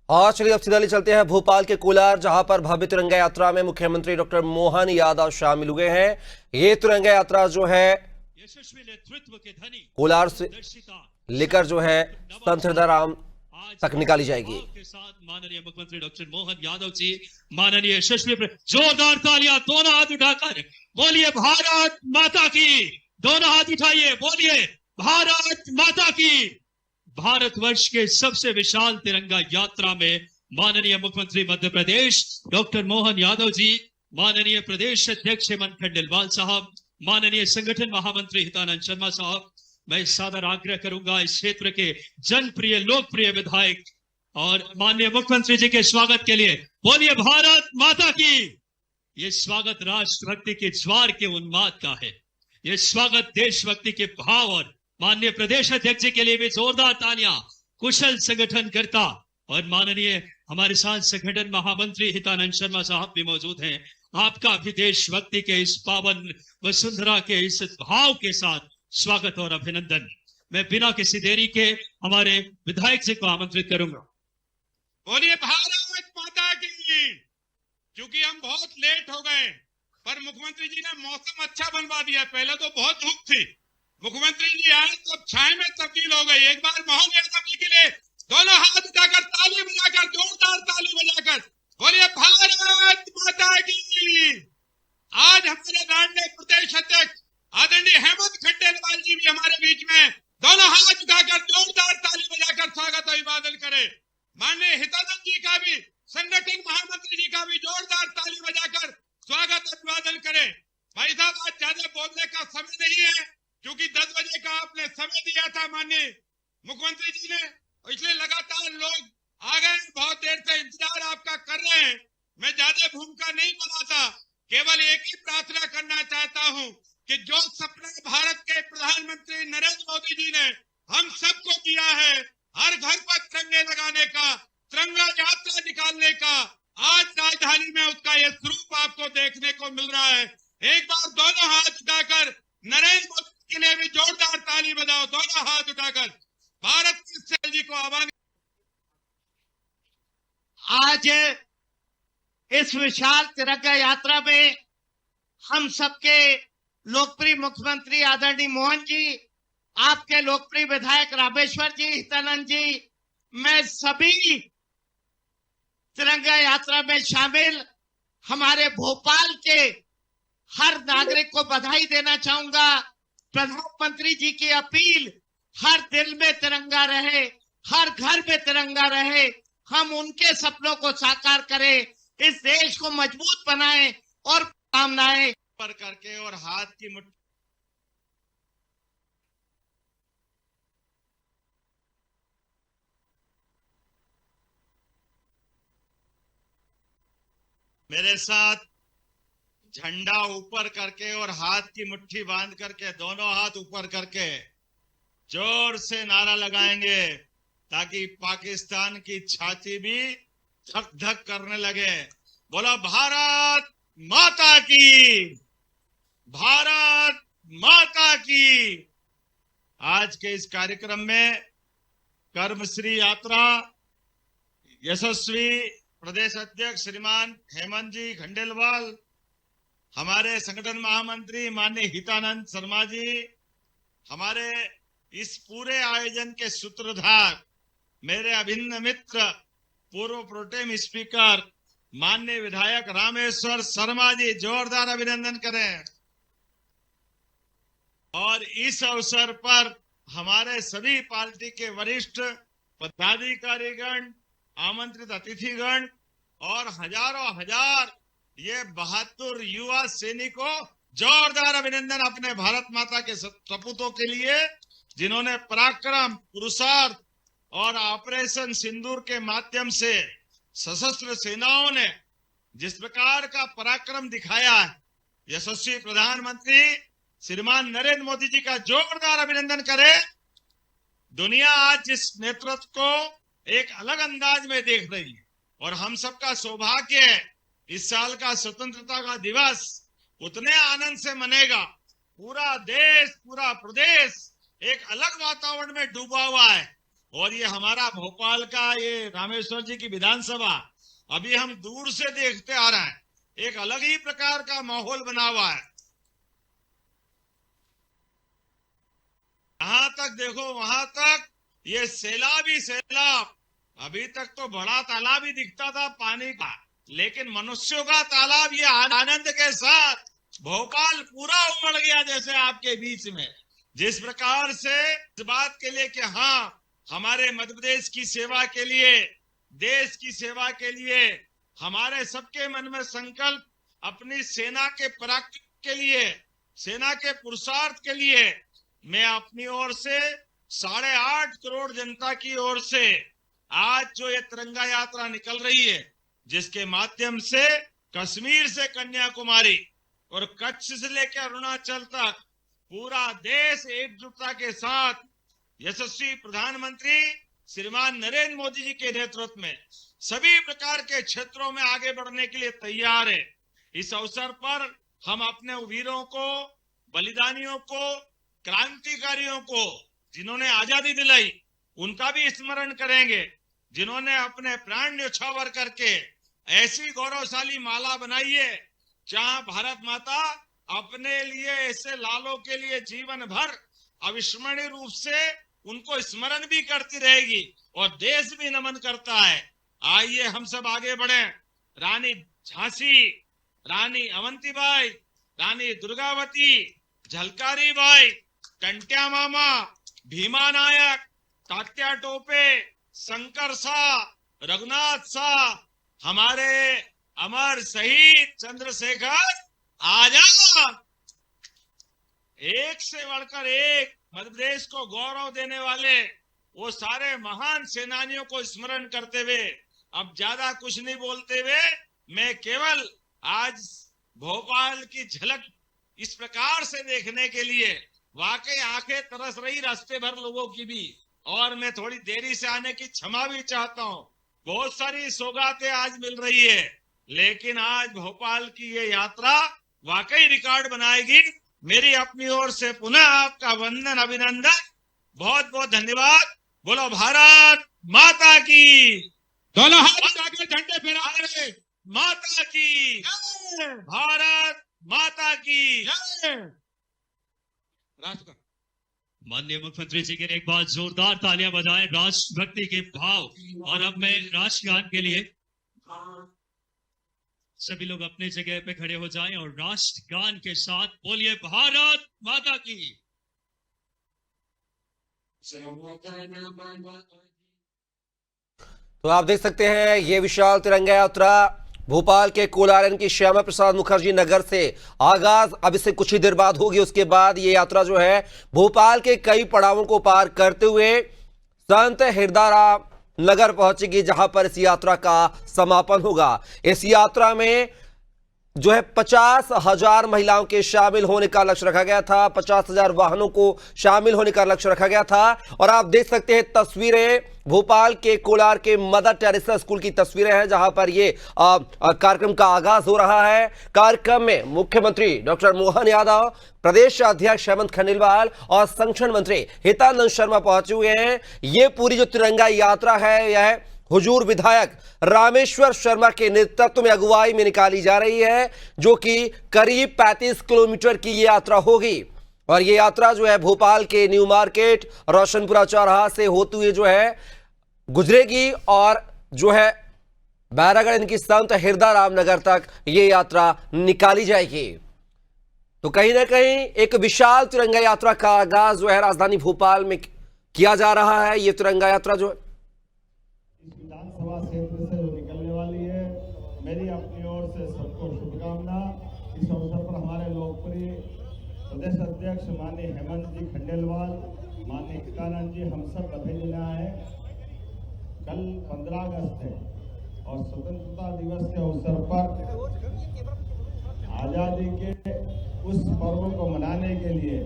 और चलिए अब सीधा चलते हैं भोपाल के कोलार, जहां पर भव्य तिरंगा यात्रा में मुख्यमंत्री डॉक्टर मोहन यादव शामिल हुए हैं। ये तिरंगा यात्रा जो है यशस्वी नेतृत्व के धनी कोलार से लेकर जो है संत हृदयराम तक निकाली जाएगी। के साथ माननीय मुख्यमंत्री डॉक्टर मोहन यादव जी, माननीय यशस्वी जोरदार तालियां, दोनों हाथ उठाकर बोलिए भारत माता की। दोनों हाथ उठाइए, बोलिए भारत माता की। भारतवर्ष के सबसे विशाल तिरंगा यात्रा में माननीय मुख्यमंत्री मध्य प्रदेश डॉक्टर मोहन यादव जी, माननीय प्रदेश अध्यक्ष हेमंत खंडेलवाल साहब, माननीय संगठन महामंत्री हितानंद शर्मा साहब, मैं सादर आग्रह करूंगा इस क्षेत्र के जनप्रिय लोकप्रिय विधायक और माननीय मुख्यमंत्री जी के स्वागत के लिए बोलिए भारत माता की। ये स्वागत राष्ट्रभक्ति के ज्वार के उन्माद का है। ये स्वागत देशभक्ति के भाव और माननीय प्रदेश अध्यक्ष जी के लिए भी जोरदार तालियां। कुशल संगठन करता और माननीय हमारे साथ संगठन महामंत्री हितानंद शर्मा साहब भी मौजूद हैं। आपका भी देशभक्ति के इस पावन वसुंधरा के इस भाव के साथ स्वागत और अभिनंदन। मैं बिना किसी देरी के हमारे विधायक जी को आमंत्रित करूंगा। बोलिए भारत माता की। क्योंकि हम बहुत लेट हो गए, पर मुख्यमंत्री जी ने मौसम अच्छा बनवा दिया। पहले तो बहुत धूप थी, मुख्यमंत्री जी आए तो छाए में तब्दील हो गई। एक बार मोहन यादव जी के लिए दोनों हाथ उठाकर ताली बजाकर, जोरदार ताली बजाकर बोलिए भारत माता की। आज हमारे राष्ट्रीय प्रदेश अध्यक्ष आदरणीय हेमंत खंडेलवाल जी भी हमारे बीच में, दोनों हाथ उठाकर जोरदार ताली बजाकर स्वागत अभिवादन करें। माननीय हितानंद जी का भी, संगठन महामंत्री जी का भी जोरदार ताली बजाकर स्वागत अभिवादन करें। भाई साहब, आज ज्यादा बोलने का समय नहीं है, क्योंकि 10 बजे का आपने समय दिया था माननीय मुख्यमंत्री जी ने, इसलिए लगातार लोग आ गए, बहुत देर से इंतजार आपका कर रहे हैं। मैं ज्यादा भूमिका नहीं बनाता, केवल एक ही प्रार्थना करना चाहता हूं कि जो सपना भारत के प्रधानमंत्री नरेंद्र मोदी जी ने हम सबको दिया है, हर घर पर तिरंगे लगाने का, तिरंगा यात्रा निकालने का, आज राजधानी में उसका यह स्वरूप आपको देखने को मिल रहा है। एक बार दोनों हाथ उठाकर नरेंद्र मोदी के लिए भी जोरदार ताली बजाओ। दोनों हाथ उठाकर भारत की जी को आह्वान। आज इस विशाल तिरंगा यात्रा में हम सबके लोकप्रिय मुख्यमंत्री आदरणीय मोहन जी, आपके लोकप्रिय विधायक रामेश्वर जी, हितानंद जी, मैं सभी तिरंगा यात्रा में शामिल हमारे भोपाल के हर नागरिक को बधाई देना चाहूंगा। प्रधानमंत्री जी की अपील, हर दिल में तिरंगा रहे, हर घर में तिरंगा रहे, हम उनके सपनों को साकार करें, इस देश को मजबूत बनाएं और कामनाएं पर करके और हाथ की मुट्ठी मेरे साथ झंडा ऊपर करके और हाथ की मुट्ठी बांध करके, दोनों हाथ ऊपर करके जोर से नारा लगाएंगे, ताकि पाकिस्तान की छाती भी धक धक करने लगे। बोलो भारत माता की, भारत माता की। आज के इस कार्यक्रम में कर्मश्री यात्रा यशस्वी प्रदेश अध्यक्ष श्रीमान हेमंत जी खंडेलवाल, हमारे संगठन महामंत्री माननीय हितानंद शर्मा जी, हमारे इस पूरे आयोजन के सूत्रधार मेरे अभिन्न मित्र पूर्व प्रोटेम स्पीकर माननीय विधायक रामेश्वर शर्मा जी, जोरदार अभिनंदन करें। और इस अवसर पर हमारे सभी पार्टी के वरिष्ठ पदाधिकारीगण, आमंत्रित अतिथिगण और हजारों हजार ये बहादुर युवा सैनिकों, जोरदार अभिनंदन अपने भारत माता के सपूतों के लिए, जिन्होंने पराक्रम, पुरुषार्थ और ऑपरेशन सिंदूर के माध्यम से सशस्त्र सेनाओं ने जिस प्रकार का पराक्रम दिखाया है। यशस्वी प्रधानमंत्री श्रीमान नरेंद्र मोदी जी का जोरदार अभिनंदन करें। दुनिया आज जिस नेतृत्व को एक अलग अंदाज में देख रही है, और हम सबका सौभाग्य है इस साल का स्वतंत्रता का दिवस उतने आनंद से मनेगा। पूरा देश, पूरा प्रदेश एक अलग वातावरण में डूबा हुआ है, और ये हमारा भोपाल का ये रामेश्वर जी की विधानसभा अभी हम दूर से देखते आ रहे हैं, एक अलग ही प्रकार का माहौल बना हुआ है। जहां तक देखो वहां तक ये सैलाब ही सैलाब। अभी तक तो बड़ा तालाब ही दिखता था पानी का, लेकिन मनुष्यों का तालाब ये आनंद के साथ भोपाल पूरा उमड़ गया जैसे आपके बीच में। जिस प्रकार से इस बात के लिए कि हाँ, हमारे मध्य प्रदेश की सेवा के लिए, देश की सेवा के लिए हमारे सबके मन में संकल्प, अपनी सेना के पराक्रम के लिए, सेना के पुरुषार्थ के लिए मैं अपनी ओर से 8.5 करोड़ जनता की ओर से आज जो ये तिरंगा यात्रा निकल रही है, जिसके माध्यम से कश्मीर से कन्याकुमारी और कच्छ से लेकर अरुणाचल तक पूरा देश एकजुटता के साथ यशस्वी प्रधानमंत्री श्रीमान नरेंद्र मोदी जी के नेतृत्व में सभी प्रकार के क्षेत्रों में आगे बढ़ने के लिए तैयार है। इस अवसर पर हम अपने वीरों को, बलिदानियों को, क्रांतिकारियों को, जिन्होंने आजादी दिलाई, उनका भी स्मरण करेंगे, जिन्होंने अपने प्राण न्यौछावर करके ऐसी गौरवशाली माला बनाई है जहां भारत माता अपने लिए ऐसे लालों के लिए जीवन भर अविस्मरणीय रूप से उनको स्मरण भी करती रहेगी और देश भी नमन करता है। आइए हम सब आगे बढ़े। रानी झांसी, रानी अवंतीबाई, रानी दुर्गावती, झलकारी बाई, टंट्या मामा, भीमा नायक, तात्या टोपे, शंकर शाह, रघुनाथ शाह, हमारे अमर शहीद चंद्रशेखर आजाद, एक से बढ़कर एक मध्य प्रदेश को गौरव देने वाले वो सारे महान सेनानियों को स्मरण करते हुए, अब ज्यादा कुछ नहीं बोलते हुए, मैं केवल आज भोपाल की झलक इस प्रकार से देखने के लिए वाकई आंखें तरस रही रास्ते भर लोगों की भी, और मैं थोड़ी देरी से आने की क्षमा भी चाहता हूं। बहुत सारी सौगातें आज मिल रही है, लेकिन आज भोपाल की ये यात्रा वाकई रिकॉर्ड बनाएगी। मेरी अपनी ओर से पुनः आपका वंदन, अभिनंदन, बहुत बहुत धन्यवाद। बोलो भारत माता की, दोनों हाथ उठा के झंडे फहरा रहे, माता की, भारत माता की। राष्ट्र का माननीय मुख्यमंत्री जी के लिए एक बार जोरदार तालियां बजाएं राष्ट्रभक्ति के भाव। और अब मैं राष्ट्रगान के लिए सभी लोग अपनी जगह पे खड़े हो जाएं और राष्ट्रगान के साथ बोलिए भारत माता की। तो आप देख सकते हैं ये विशाल तिरंगा यात्रा भोपाल के कोलारन की श्यामा प्रसाद मुखर्जी नगर से आगाज अब इससे कुछ ही देर बाद होगी। उसके बाद ये यात्रा जो है भोपाल के कई पड़ावों को पार करते हुए संत हिरदाराम नगर पहुंचेगी, जहां पर इस यात्रा का समापन होगा। इस यात्रा में जो है 50,000 महिलाओं के शामिल होने का लक्ष्य रखा गया था, 50,000 वाहनों को शामिल होने का लक्ष्य रखा गया था। और आप देख सकते हैं तस्वीरें भोपाल के कोलार के मदर टेरेसा स्कूल की तस्वीरें हैं, जहां पर ये कार्यक्रम का आगाज हो रहा है। कार्यक्रम में मुख्यमंत्री डॉक्टर मोहन यादव, प्रदेश अध्यक्ष हेमंत खंडेलवाल और संरक्षण मंत्री हितानंद शर्मा पहुंचे हुए हैं। ये पूरी जो तिरंगा यात्रा है यह हुजूर विधायक रामेश्वर शर्मा के नेतृत्व में अगुवाई में निकाली जा रही है, जो कि करीब 35 किलोमीटर की ये यात्रा होगी। और ये यात्रा जो है भोपाल के न्यू मार्केट, रोशनपुरा चौराहा से होते हुए जो है गुजरेगी और जो है बैरागढ़ इनकी संत हिरदाराम नगर तक ये यात्रा निकाली जाएगी। तो कहीं ना कहीं एक विशाल तिरंगा यात्रा का आगाज जो है राजधानी भोपाल में किया जा रहा है। ये तिरंगा यात्रा जो विधानसभा क्षेत्र से जो निकलने वाली है, मेरी अपनी ओर से सबको शुभकामना। इस अवसर पर हमारे लोकप्रिय प्रदेश अध्यक्ष माननीय हेमंत जी खंडेलवाल, माननीय हितानंद जी, हम सब बधाई देना है। कल 15 अगस्त है और स्वतंत्रता दिवस के अवसर पर आजादी के उस पर्व को मनाने के लिए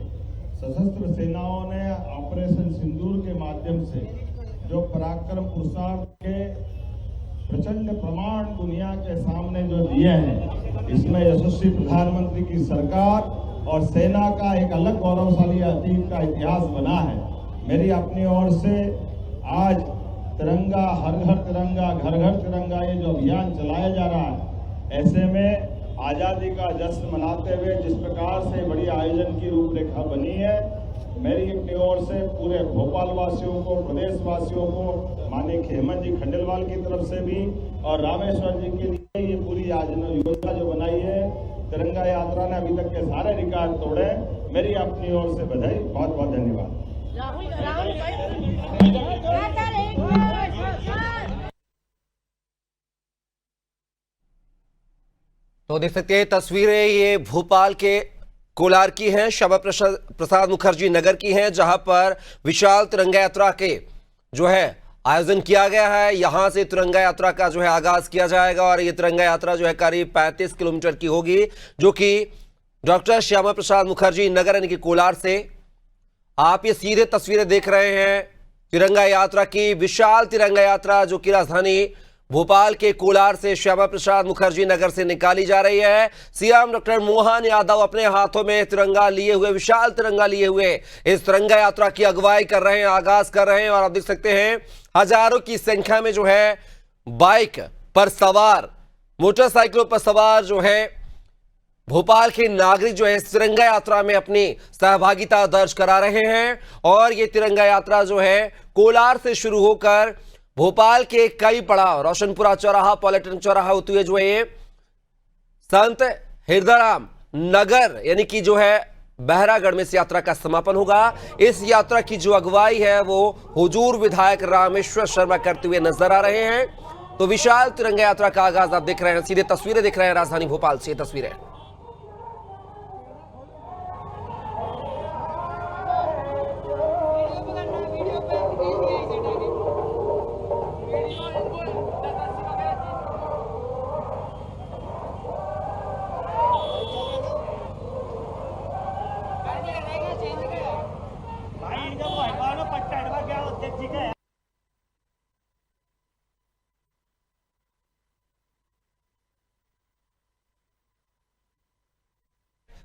सशस्त्र सेनाओं ने ऑपरेशन सिंदूर के माध्यम से जो पराक्रम पुरुषार्थ के प्रचंड प्रमाण दुनिया के सामने जो दिए हैं, इसमें यशस्वी प्रधानमंत्री की सरकार और सेना का एक अलग गौरवशाली अतीत का इतिहास बना है। मेरी अपनी ओर से आज तिरंगा, हर घर तिरंगा, घर घर तिरंगा, ये जो अभियान चलाया जा रहा है, ऐसे में आज़ादी का जश्न मनाते हुए जिस प्रकार से बड़ी आयोजन की रूपरेखा बनी है, मेरी अपनी ओर से पूरे भोपाल वासियों को, प्रदेश वासियों को, माननीय हेमंत जी खंडेलवाल की तरफ से भी और रामेश्वर जी के लिए ये पूरी योजना जो बनाई है, तिरंगा यात्रा ने अभी तक के सारे रिकॉर्ड तोड़े। मेरी अपनी ओर से बधाई, बहुत बहुत धन्यवाद। तो देख सकते हैं तस्वीरें, ये भोपाल के कोलार की हैं, श्यामा प्रसाद मुखर्जी नगर की हैं, जहां पर विशाल तिरंगा यात्रा के जो है आयोजन किया गया है। यहां से तिरंगा यात्रा का जो है आगाज किया जाएगा और ये तिरंगा यात्रा जो है करीब 35 किलोमीटर की होगी, जो कि डॉक्टर श्यामा प्रसाद मुखर्जी नगर यानी कि कोलार से आप ये सीधे तस्वीरें देख रहे हैं तिरंगा यात्रा की। विशाल तिरंगा यात्रा जो कि राजधानी भोपाल के कोलार से श्यामा प्रसाद मुखर्जी नगर से निकाली जा रही है। सीएम डॉक्टर मोहन यादव अपने हाथों में तिरंगा लिए हुए, विशाल तिरंगा लिए हुए इस तिरंगा यात्रा की अगुवाई कर रहे हैं, आगाज कर रहे हैं। और आप देख सकते हैं हजारों की संख्या में जो है बाइक पर सवार, मोटरसाइकिलों पर सवार जो है भोपाल के नागरिक जो है इस तिरंगा यात्रा में अपनी सहभागिता दर्ज करा रहे हैं। और ये तिरंगा यात्रा जो है कोलार से शुरू होकर भोपाल के कई पड़ाव, रोशनपुरा चौराहा, पॉलिटन चौराहा होते हुए जो है ये संत हिरदाराम नगर यानी कि जो है बहरागढ़ में इस यात्रा का समापन होगा। इस यात्रा की जो अगुवाई है वो हुजूर विधायक रामेश्वर शर्मा करते हुए नजर आ रहे हैं। तो विशाल तिरंगा यात्रा का आगाज आप देख रहे हैं, सीधे तस्वीरें देख रहे हैं राजधानी भोपाल से। तस्वीरें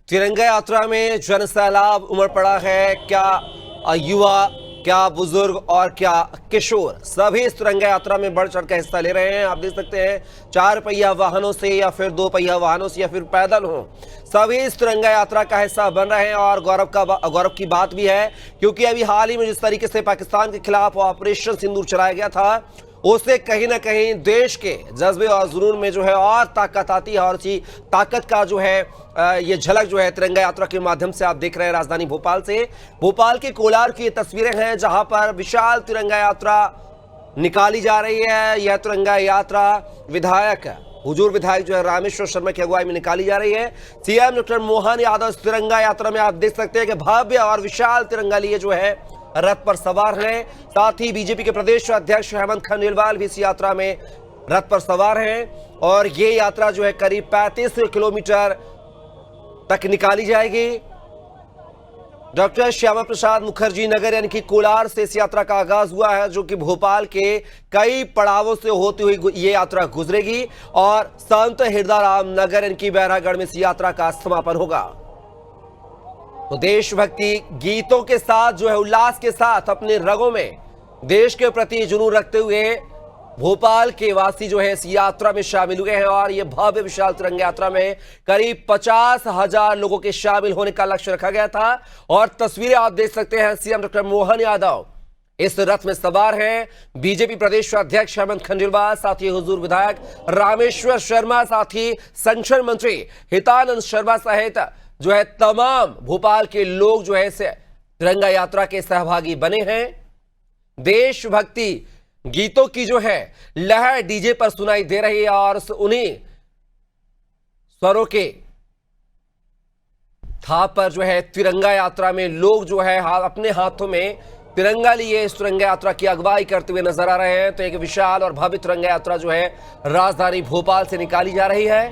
तिरंगा यात्रा में जन सैलाब उमड़ पड़ा है। क्या युवा, क्या बुजुर्ग और क्या किशोर, सभी इस तिरंगा यात्रा में बढ़ चढ़ कर हिस्सा ले रहे हैं। आप देख सकते हैं 4 पहिया वाहनों से या फिर 2 पहिया वाहनों से या फिर पैदल हो, सभी इस तिरंगा यात्रा का हिस्सा बन रहे हैं। और गौरव की बात भी है, क्योंकि अभी हाल ही में जिस तरीके से पाकिस्तान के खिलाफ ऑपरेशन सिंदूर चलाया गया था, उससे कहीं ना कहीं देश के जज्बे और जुनून में जो है और ताकत आती है। और इसी ताकत का जो है ये झलक जो है तिरंगा यात्रा के माध्यम से आप देख रहे हैं राजधानी भोपाल से। भोपाल के कोलार की ये तस्वीरें हैं जहां पर विशाल तिरंगा यात्रा निकाली जा रही है। यह तिरंगा यात्रा हुजूर विधायक जो है रामेश्वर शर्मा की अगुवाई में निकाली जा रही है। सीएम डॉक्टर मोहन यादव इस तिरंगा यात्रा में आप देख सकते हैं कि भव्य और विशाल तिरंगा लिए जो है रथ पर सवार हैं। साथ ही बीजेपी के प्रदेश अध्यक्ष हेमंत खंडेलवाल भी इस यात्रा में रथ पर सवार हैं। और ये यात्रा जो है करीब 35 किलोमीटर तक निकाली जाएगी। डॉक्टर श्यामा प्रसाद मुखर्जी नगर यानी कि कोलार से इस यात्रा का आगाज हुआ है, जो कि भोपाल के कई पड़ावों से होती हुई ये यात्रा गुजरेगी और संत हिरदाराम नगर यानी कि बहरागढ़ में इस यात्रा का समापन होगा। तो देशभक्ति गीतों के साथ जो है उल्लास के साथ अपने रगों में देश के प्रति जुनून रखते हुए भोपाल के वासी जो है इस यात्रा में शामिल हुए हैं। और यह भव्य विशाल तिरंगा यात्रा में करीब 50,000 लोगों के शामिल होने का लक्ष्य रखा गया था। और तस्वीरें आप देख सकते हैं, सीएम डॉक्टर मोहन यादव इस रथ में सवार हैं। बीजेपी प्रदेश अध्यक्ष हेमंत खंडेलवाल, साथ ही हुजूर विधायक रामेश्वर शर्मा, साथ ही संरक्षण मंत्री हितानंद शर्मा सहित जो है तमाम भोपाल के लोग जो है तिरंगा यात्रा के सहभागी बने हैं। देशभक्ति गीतों की जो है लहर डीजे पर सुनाई दे रही है और उन्हीं स्वरों के थाप पर जो है तिरंगा यात्रा में लोग जो है अपने हाथों में तिरंगा लिए इस तिरंगा यात्रा की अगुवाई करते हुए नजर आ रहे हैं। तो एक विशाल और भव्य तिरंगा यात्रा जो है राजधानी भोपाल से निकाली जा रही है।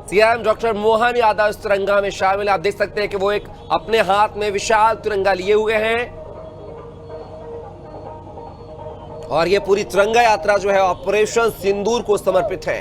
सीएम डॉक्टर मोहन यादव इस तिरंगा में शामिल, आप देख सकते हैं कि वो एक अपने हाथ में विशाल तिरंगा लिए हुए हैं। और ये पूरी तिरंगा यात्रा जो है ऑपरेशन सिंदूर को समर्पित है।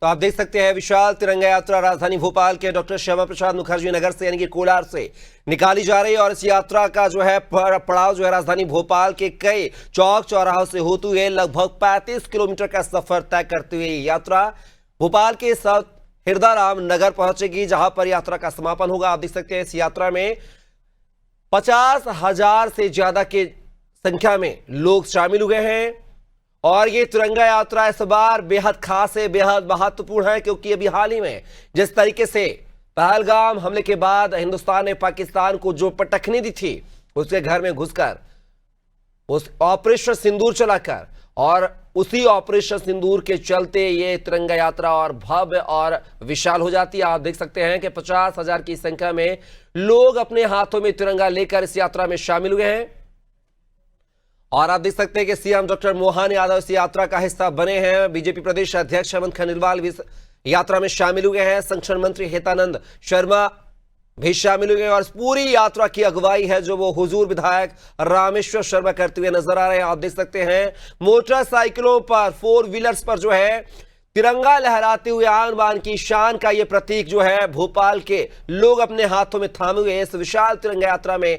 तो आप देख सकते हैं विशाल तिरंगा यात्रा राजधानी भोपाल के डॉक्टर श्यामा प्रसाद मुखर्जी नगर से यानी कि कोलार से निकाली जा रही है और इस यात्रा का जो है पड़ाव जो है राजधानी भोपाल के कई चौक चौराहों से होते हुए लगभग 35 किलोमीटर का सफर तय करते हुए यात्रा भोपाल के हृदयराम नगर पहुंचेगी, जहां पर यात्रा का समापन होगा। आप देख सकते हैं इस यात्रा में 50,000 से ज्यादा की संख्या में लोग शामिल हुए हैं और ये तिरंगा यात्रा इस बार बेहद खास है, बेहद महत्वपूर्ण है, क्योंकि अभी हाल ही में जिस तरीके से पहलगाम हमले के बाद हिंदुस्तान ने पाकिस्तान को जो पटखनी दी थी, उसके घर में घुसकर उस ऑपरेशन सिंदूर चलाकर, और उसी ऑपरेशन सिंदूर के चलते ये तिरंगा यात्रा और भव्य और विशाल हो जाती है। आप देख सकते हैं कि 50,000 की संख्या में लोग अपने हाथों में तिरंगा लेकर इस यात्रा में शामिल हुए हैं और आप देख सकते हैं कि सीएम डॉक्टर मोहन यादव इस यात्रा का हिस्सा बने हैं। बीजेपी प्रदेश अध्यक्ष हेमंत खंडेलवाल भी यात्रा में शामिल हुए हैं। संरक्षण मंत्री हितानंद शर्मा भी शामिल हुए हैं और पूरी यात्रा की अगुवाई है जो वो हुजूर विधायक रामेश्वर शर्मा करते हुए नजर आ रहे हैं। आप देख सकते हैं मोटरसाइकिलों पर, 4 व्हीलर्स पर जो है तिरंगा लहराते हुए आन बान की शान का ये प्रतीक जो है भोपाल के लोग अपने हाथों में थामे हुए इस विशाल तिरंगा यात्रा में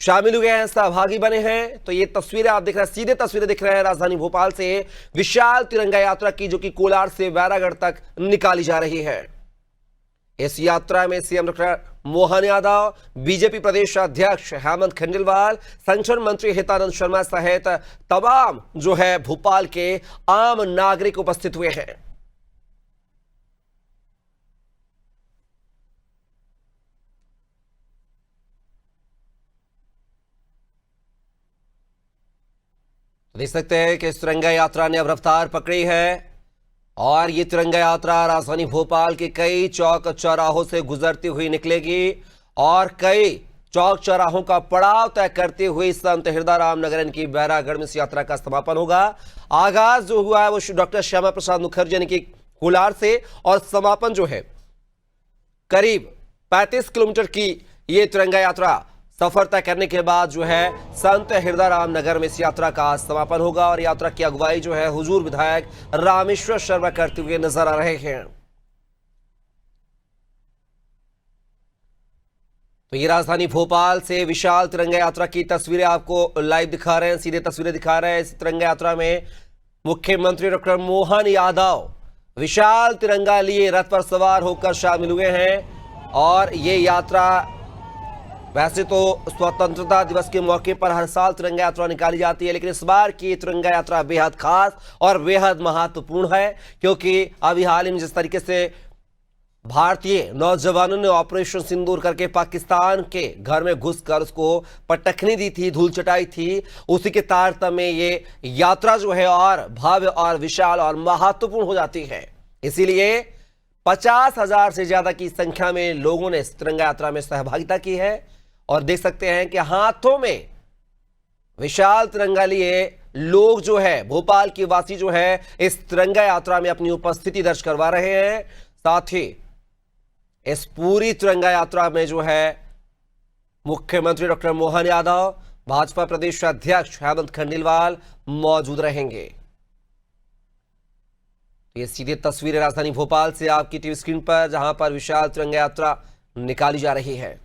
शामिल हुए हैं, सहभागी बने हैं। तो ये तस्वीरें आप देख रहे हैं, सीधे तस्वीरें दिख रहे हैं राजधानी भोपाल से विशाल तिरंगा यात्रा की, जो कि कोलार से बैरागढ़ तक निकाली जा रही है। इस यात्रा में CM doctor Mohan Yadav, BJP प्रदेश अध्यक्ष हेमंत खंडेलवाल, संरक्षण मंत्री हितानंद शर्मा सहित तमाम जो है भोपाल के आम नागरिक उपस्थित हुए हैं। देख सकते हैं कि इस तिरंगा यात्रा ने अब रफ्तार पकड़ी है और ये तिरंगा यात्रा राजधानी भोपाल के कई चौक चौराहों से गुजरती हुई निकलेगी और कई चौक चौराहों का पड़ाव तय करते हुए संत हृदयराम नगर की बैरागढ़ में इस यात्रा का समापन होगा। आगाज जो हुआ है वो डॉक्टर श्यामा प्रसाद मुखर्जी यानी कि कोलार से और समापन जो है करीब 35 किलोमीटर की ये तिरंगा यात्रा सफर तय करने के बाद जो है संत हृदयराम नगर में इस यात्रा का समापन होगा और यात्रा की अगुवाई जो है हुजूर विधायक रामेश्वर शर्मा करते हुए नजर आ रहे हैं। तो ये राजधानी भोपाल से विशाल तिरंगा यात्रा की तस्वीरें आपको लाइव दिखा रहे हैं, सीधे तस्वीरें दिखा रहे हैं। इस तिरंगा यात्रा में मुख्यमंत्री डॉक्टर मोहन यादव विशाल तिरंगा लिए रथ पर सवार होकर शामिल हुए हैं और ये यात्रा, वैसे तो स्वतंत्रता दिवस के मौके पर हर साल तिरंगा यात्रा निकाली जाती है, लेकिन इस बार की तिरंगा यात्रा बेहद खास और बेहद महत्वपूर्ण है, क्योंकि अभी हाल ही में जिस तरीके से भारतीय नौजवानों ने ऑपरेशन सिंदूर करके पाकिस्तान के घर में घुसकर उसको पटखनी दी थी, धूल चटाई थी, उसी के तारतम्य में ये यात्रा जो है और भव्य और विशाल और महत्वपूर्ण हो जाती है। इसीलिए 50,000 से ज्यादा की संख्या में लोगों ने इस तिरंगा यात्रा में सहभागिता की है और देख सकते हैं कि हाथों में विशाल तिरंगा लिए लोग जो है भोपाल के वासी जो है इस तिरंगा यात्रा में अपनी उपस्थिति दर्ज करवा रहे हैं। साथ ही इस पूरी तिरंगा यात्रा में जो है मुख्यमंत्री डॉक्टर मोहन यादव, भाजपा प्रदेश अध्यक्ष हेमंत खंडेलवाल मौजूद रहेंगे। ये सीधी तस्वीरें राजधानी भोपाल से आपकी टीवी स्क्रीन पर, जहां पर विशाल तिरंगा यात्रा निकाली जा रही है।